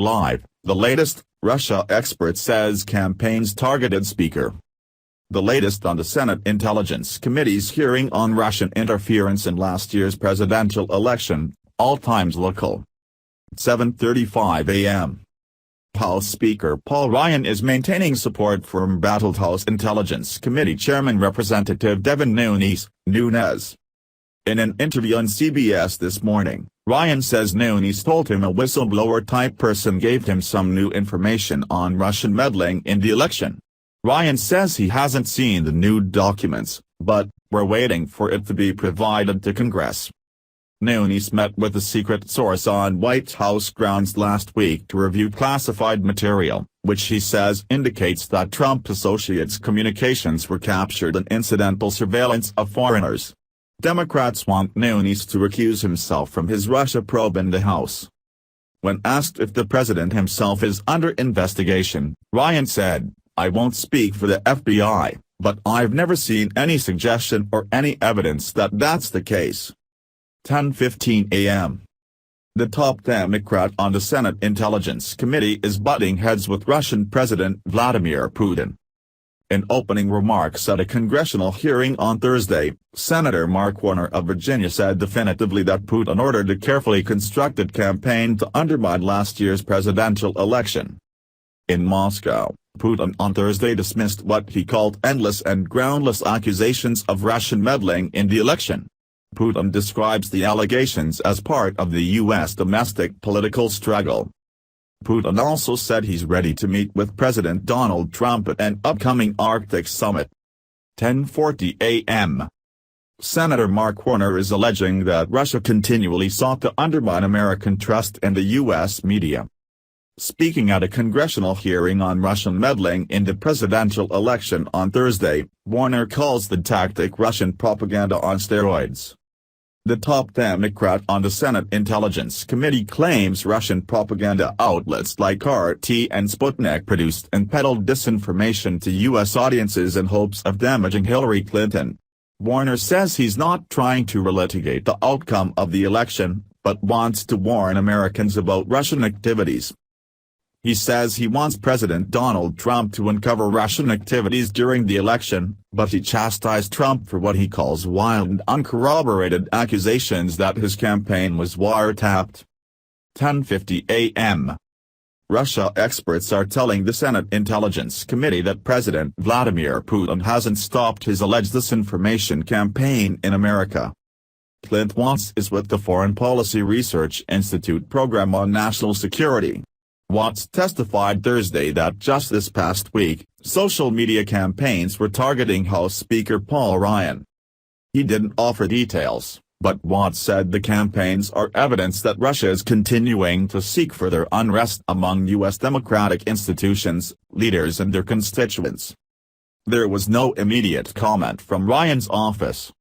Live, the latest, Russia expert says campaigns targeted speaker. The latest on the Senate Intelligence Committee's hearing on Russian interference in last year's presidential election, all times local. 7:35 a.m. House Speaker Paul Ryan is maintaining support for embattled House Intelligence Committee Chairman Representative Devin Nunes. In an interview on CBS this morning, Ryan says Nunes told him a whistleblower-type person gave him some new information on Russian meddling in the election. Ryan says he hasn't seen the new documents, but we're waiting for it to be provided to Congress. Nunes met with a secret source on White House grounds last week to review classified material, which he says indicates that Trump associates' communications were captured in incidental surveillance of foreigners. Democrats want Nunes to recuse himself from his Russia probe in the House. When asked if the president himself is under investigation, Ryan said, "I won't speak for the FBI, but I've never seen any suggestion or any evidence that that's the case." 10:15 a.m. The top Democrat on the Senate Intelligence Committee is butting heads with Russian President Vladimir Putin. In opening remarks at a congressional hearing on Thursday, Senator Mark Warner of Virginia said definitively that Putin ordered a carefully constructed campaign to undermine last year's presidential election. In Moscow, Putin on Thursday dismissed what he called endless and groundless accusations of Russian meddling in the election. Putin describes the allegations as part of the U.S. domestic political struggle. Putin also said he's ready to meet with President Donald Trump at an upcoming Arctic summit. 10:40 a.m. Senator Mark Warner is alleging that Russia continually sought to undermine American trust in the U.S. media. Speaking at a congressional hearing on Russian meddling in the presidential election on Thursday, Warner calls the tactic Russian propaganda on steroids. The top Democrat on the Senate Intelligence Committee claims Russian propaganda outlets like RT and Sputnik produced and peddled disinformation to U.S. audiences in hopes of damaging Hillary Clinton. Warner says he's not trying to relitigate the outcome of the election, but wants to warn Americans about Russian activities. He says he wants President Donald Trump to uncover Russian activities during the election, but he chastised Trump for what he calls wild and uncorroborated accusations that his campaign was wiretapped. 10:50 a.m. Russia experts are telling the Senate Intelligence Committee that President Vladimir Putin hasn't stopped his alleged disinformation campaign in America. Clint Watts is with the Foreign Policy Research Institute Program on National Security. Watts testified Thursday that just this past week, social media campaigns were targeting House Speaker Paul Ryan. He didn't offer details, but Watts said the campaigns are evidence that Russia is continuing to seek further unrest among U.S. democratic institutions, leaders and their constituents. There was no immediate comment from Ryan's office.